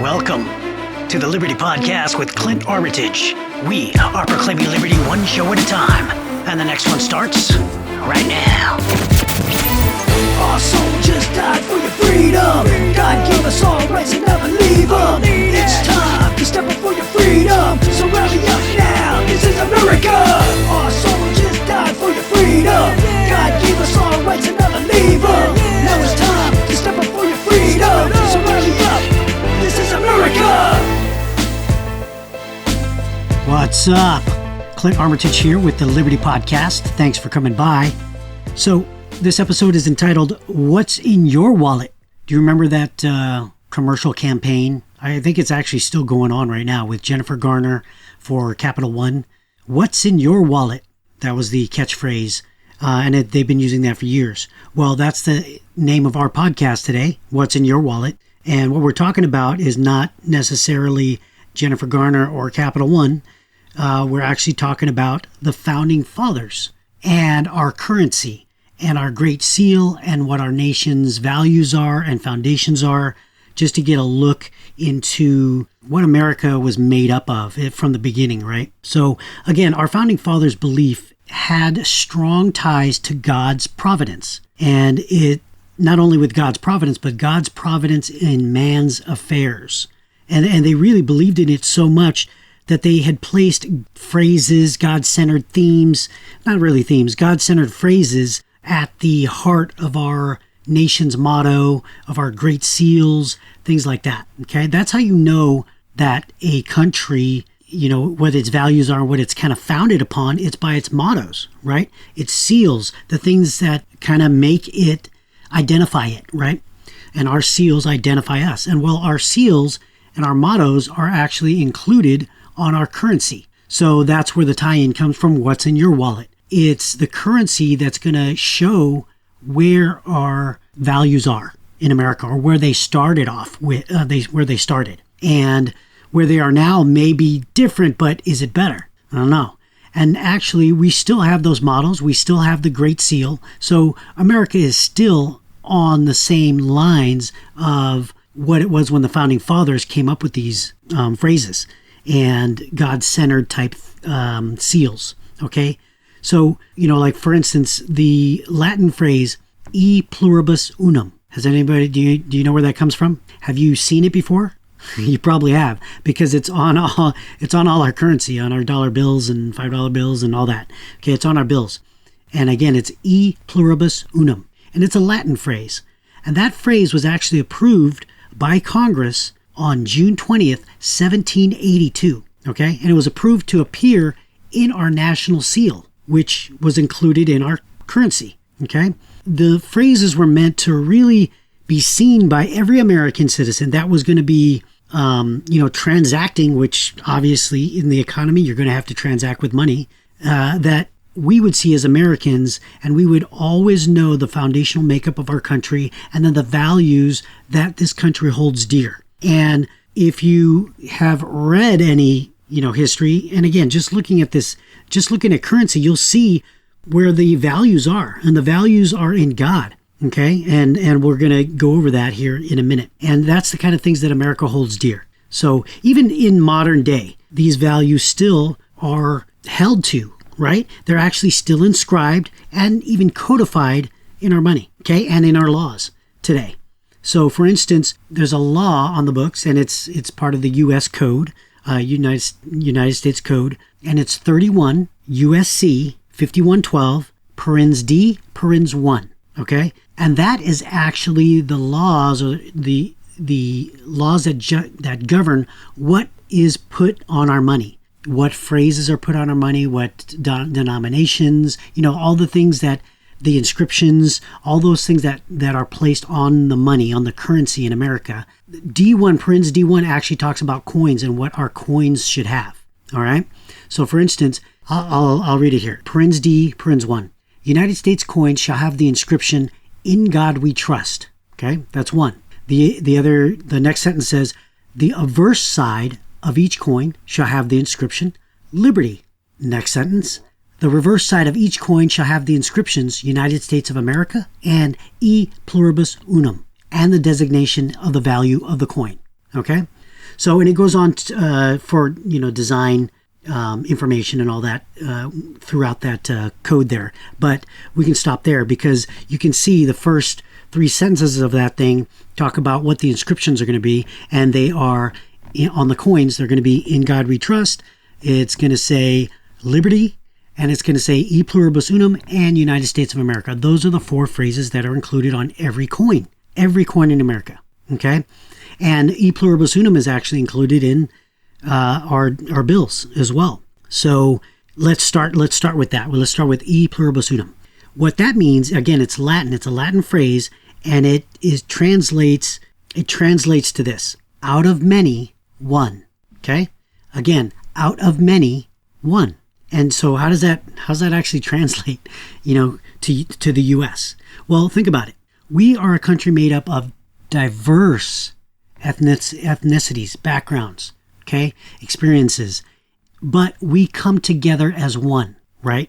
Welcome to the Liberty Podcast with Clint Armitage. We are proclaiming liberty one show at a time, and the next one starts right now. Our soldiers died for your freedom. God gave us all rights and never leave them. It's time to step up for your freedom. So rally up now, this is America. Our soldiers died for your freedom. God gave us all rights and never leave them. Now it's time to step up for your freedom. So rally up, this is America. What's up? Clint Armitage here with the Liberty Podcast. Thanks for coming by. So, this episode is entitled, What's in Your Wallet? Do you remember that commercial campaign? I think it's actually still going on right now with Jennifer Garner for Capital One. What's in your wallet? That was the catchphrase, and they've been using that for years. Well, that's the name of our podcast today, What's in Your Wallet? And what we're talking about is not necessarily Jennifer Garner or Capital One. We're actually talking about the Founding Fathers and our currency and our Great Seal and what our nation's values are and foundations are, just to get a look into what America was made up of from the beginning, right? So again, our Founding Fathers' belief had strong ties to God's providence, and it not only with God's providence, but God's providence in man's affairs. And they really believed in it so much that they had placed phrases, God-centered themes, not really themes, God-centered phrases at the heart of our nation's motto, of our great seals, things like that. Okay, that's how you know that a country, you know, what its values are, what it's kind of founded upon, it's by its mottos, right? Its seals, the things that kind of make it identify it, right? And our seals identify us. And well, our seals and our mottos are actually included on our currency. So that's where the tie-in comes from. What's in your wallet? It's the currency that's going to show where our values are in America, or where they started off with, where they started, and where they are now may be different, but is it better? I don't know. And actually, we still have those models. We still have the Great Seal. So America is still on the same lines of what it was when the Founding Fathers came up with these phrases and God-centered type seals, okay? So, you know, like for instance, the Latin phrase, e pluribus unum. Has anybody, do you know where that comes from? Have you seen it before? You probably have, because it's on all our currency, on our dollar bills and $5 bills and all that. Okay, it's on our bills. And again, it's e pluribus unum. And it's a Latin phrase. And that phrase was actually approved by Congress on June 20th, 1782. Okay, and it was approved to appear in our national seal, which was included in our currency. Okay, the phrases were meant to really be seen by every American citizen that was going to be, transacting, which obviously in the economy, you're going to have to transact with money, that we would see as Americans, and we would always know the foundational makeup of our country and then the values that this country holds dear. And if you have read any, history, and again, just looking at currency, you'll see where the values are, and the values are in God. Okay. And we're going to go over that here in a minute. And that's the kind of things that America holds dear. So even in modern day, these values still are held to, right? They're actually still inscribed and even codified in our money. Okay. And in our laws today. So for instance, there's a law on the books, and it's part of the U.S. Code, United States Code, and it's 31 USC 5112 parens D parens 1. Okay, and that is actually the laws, or the laws that govern what is put on our money, what phrases are put on our money, what denominations, all the things that the inscriptions, all those things that are placed on the money, on the currency in America. D1, parens D1 actually talks about coins and what our coins should have. All right. So for instance, I'll read it here. Parens D, parens 1. United States coins shall have the inscription, "In God we trust." Okay, that's one. The next sentence says, the averse side of each coin shall have the inscription, "Liberty." Next sentence, the reverse side of each coin shall have the inscriptions, "United States of America" and "E pluribus unum," and the designation of the value of the coin. Okay, So, and it goes on for, design information and all that throughout that code there. But we can stop there because you can see the first 3 sentences of that thing talk about what the inscriptions are going to be. And they are on the coins. They're going to be "In God We Trust." It's going to say "Liberty," and it's going to say "E Pluribus Unum" and "United States of America." Those are the 4 phrases that are included on every coin in America. Okay. And "E Pluribus Unum" is actually included in our bills as well. So let's start with that. Well, let's start with "E Pluribus Unum." What that means, again, it's Latin. It's a Latin phrase, and it translates to this: out of many, one. Okay? Again, out of many, one. And so how's that actually translate, to the US? Well, think about it. We are a country made up of diverse ethnicities, backgrounds, okay, experiences, but we come together as one, right?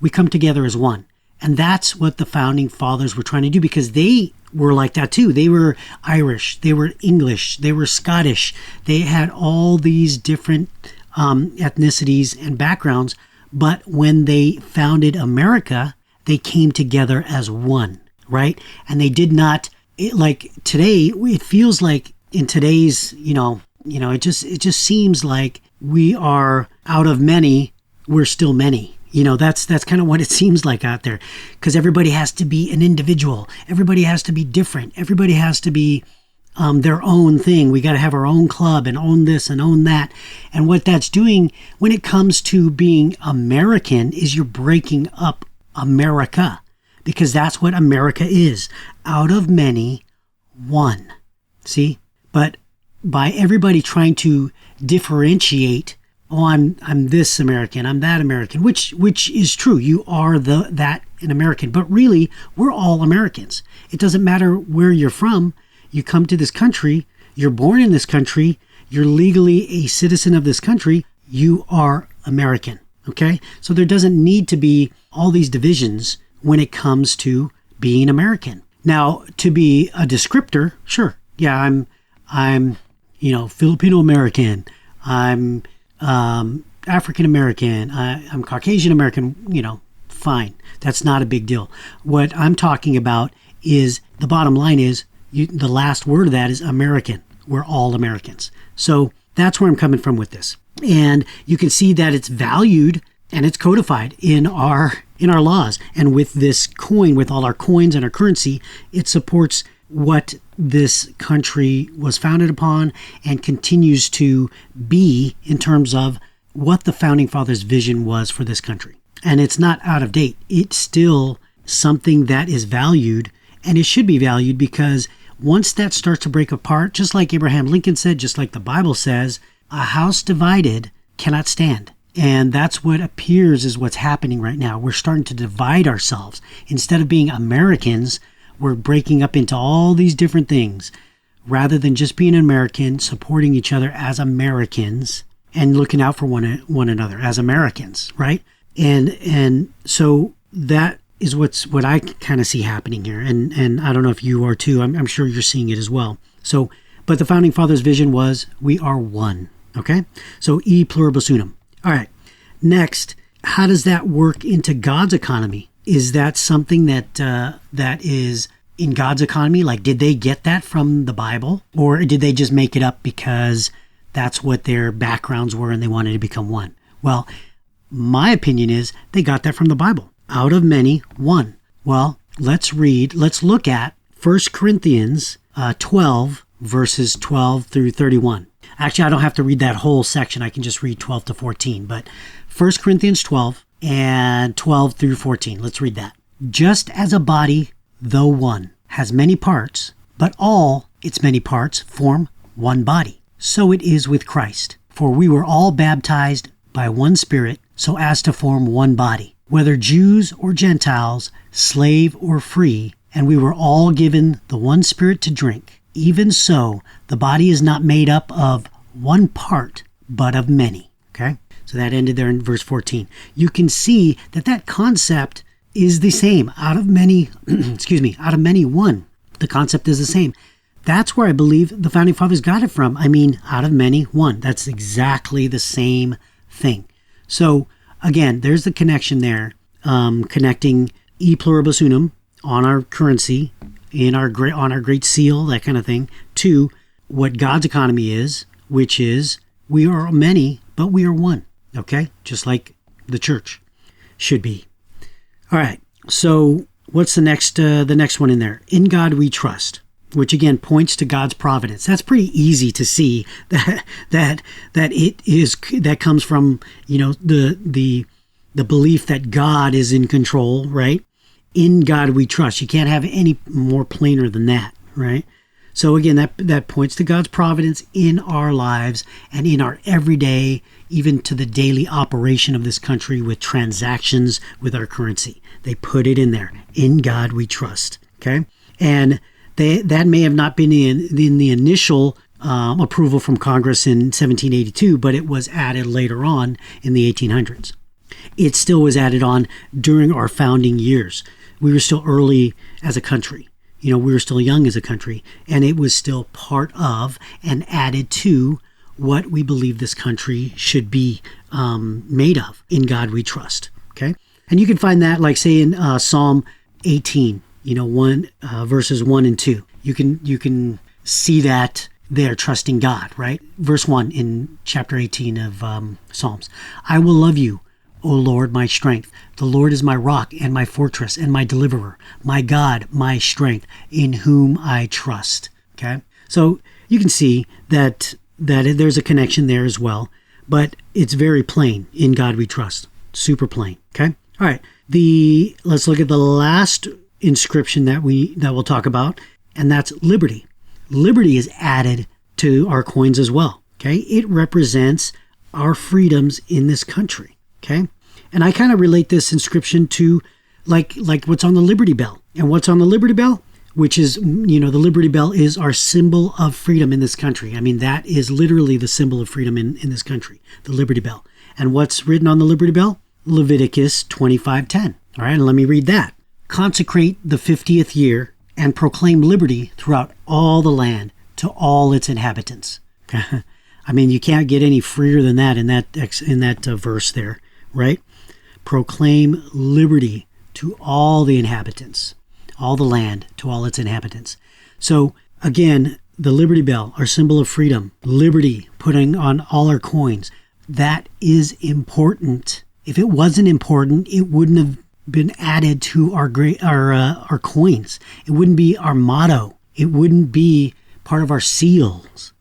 We come together as one. And that's what the founding fathers were trying to do, because they were like that too. They were Irish, they were English, they were Scottish. They had all these different ethnicities and backgrounds. But when they founded America, they came together as one, right? And they did not, like today, it feels like in today's, it just seems like we are out of many, we're still many. That's kind of what it seems like out there, because everybody has to be an individual. Everybody has to be different. Everybody has to be their own thing. We got to have our own club and own this and own that. And what that's doing when it comes to being American is you're breaking up America, because that's what America is. Out of many, one. See? But by everybody trying to differentiate, oh, I'm this American, I'm that American, which is true. You are that an American, but really we're all Americans. It doesn't matter where you're from. You come to this country, you're born in this country, you're legally a citizen of this country, you are American. Okay? So there doesn't need to be all these divisions when it comes to being American. Now, to be a descriptor, sure. Yeah, I'm Filipino American. I'm African American, I'm Caucasian American, fine. That's not a big deal. What I'm talking about is the bottom line is the last word of that is American. We're all Americans. So that's where I'm coming from with this. And you can see that it's valued and it's codified in our laws. And with this coin, with all our coins and our currency, it supports what this country was founded upon and continues to be in terms of what the founding fathers' vision was for this country. And it's not out of date. It's still something that is valued, and it should be valued, because once that starts to break apart, just like Abraham Lincoln said, just like the Bible says, a house divided cannot stand. And that's what appears is what's happening right now. We're starting to divide ourselves. Instead of being Americans, we're breaking up into all these different things, rather than just being an American, supporting each other as Americans and looking out for one another as Americans, right? And so that is what I kind of see happening here. And I don't know if you are too. I'm sure you're seeing it as well. So, but the founding fathers' vision was we are one. Okay? So E Pluribus Unum. All right. Next, how does that work into God's economy? Is that something that is in God's economy? Like, did they get that from the Bible? Or did they just make it up because that's what their backgrounds were and they wanted to become one? Well, my opinion is they got that from the Bible. Out of many, one. Well, let's look at 1 Corinthians 12, verses 12 through 31. Actually, I don't have to read that whole section. I can just read 12 to 14. But 1 Corinthians 12 and 12 through 14. Let's read that. Just as a body, though one, has many parts, but all its many parts form one body. So it is with Christ. For we were all baptized by one Spirit, so as to form one body, whether Jews or Gentiles, slave or free, and we were all given the one Spirit to drink. Even so, the body is not made up of one part, but of many. Okay? So that ended there in verse 14. You can see that concept is the same. Out of many, out of many, one. The concept is the same. That's where I believe the Founding Fathers got it from. I mean, out of many, one. That's exactly the same thing. So again, there's the connection there, connecting e pluribus unum on our currency, on our great seal, that kind of thing, to what God's economy is, which is we are many, but we are one. Okay, just like the church should be. All right. So what's the next one in there? In God we trust, which again points to God's providence. That's pretty easy to see that comes from, the belief that God is in control, right? In God we trust. You can't have any more plainer than that, right? So again, that points to God's providence in our lives and in our everyday, even to the daily operation of this country with transactions with our currency. They put it in there. In God we trust. Okay, and that may have not been in the initial approval from Congress in 1782, but it was added later on in the 1800s. It still was added on during our founding years. We were still early as a country. We were still young as a country, and it was still part of and added to what we believe this country should be made of. In God we trust. Okay, and you can find that, like say in Psalm 18, verses 1 and 2. You can see that there, trusting God, right? Verse 1 in chapter 18 of Psalms. I will love you, O Lord, my strength. The Lord is my rock and my fortress and my deliverer, my God, my strength, in whom I trust. Okay? So you can see that there's a connection there as well, but it's very plain. In God we trust. Super plain. Okay? All right. Let's look at the last inscription that we'll talk about, and that's liberty. Liberty is added to our coins as well. Okay? It represents our freedoms in this country. Okay? And I kind of relate this inscription to like what's on the Liberty Bell. And what's on the Liberty Bell? Which is, the Liberty Bell is our symbol of freedom in this country. I mean, that is literally the symbol of freedom in this country, the Liberty Bell. And what's written on the Liberty Bell? Leviticus 25:10. All right, and let me read that. Consecrate the 50th year and proclaim liberty throughout all the land to all its inhabitants. I mean, you can't get any freer than that in that verse there, right? Proclaim liberty to all the inhabitants, all the land to all its inhabitants. So again, the Liberty Bell, our symbol of freedom, liberty, putting on all our coins, that is important. If it wasn't important, it wouldn't have been added to our coins. It wouldn't be our motto. It wouldn't be part of our seals,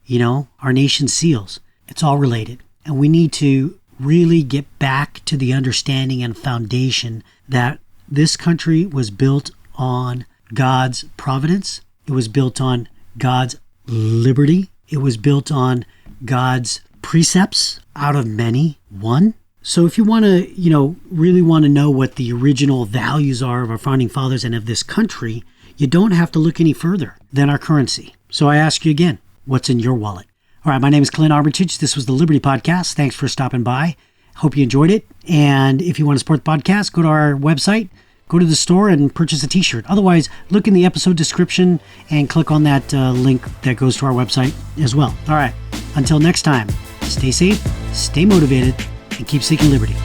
our nation's seals. It's all related. And we need to really get back to the understanding and foundation that this country was built on God's providence. It was built on God's liberty. It was built on God's precepts, out of many, one. So if you want to, really want to know what the original values are of our founding fathers and of this country, you don't have to look any further than our currency. So I ask you again, what's in your wallet? All right, my name is Clint Armitage. This was the Liberty Podcast. Thanks for stopping by. Hope you enjoyed it. And if you want to support the podcast, go to our website, go to the store and purchase a t-shirt. Otherwise, look in the episode description and click on that link that goes to our website as well. All right, until next time, stay safe, stay motivated, and keep seeking liberty.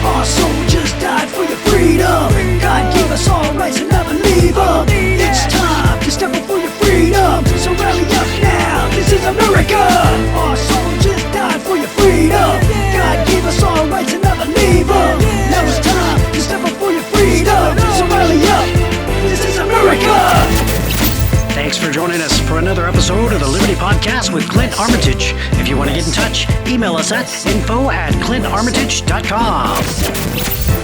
Our soldiers died for your freedom. God gave us all rights and I believe them. It's time to step up for your freedom. So rally up now, this is America. Our soldiers died for your freedom. God gave us all rights and I believe them. Now it's time to step up for your freedom. So rally up, this is America. Thanks for joining us for another episode of the Liberty Podcast with Clint Armitage. If you want to get in touch, email us at info@clintarmitage.com.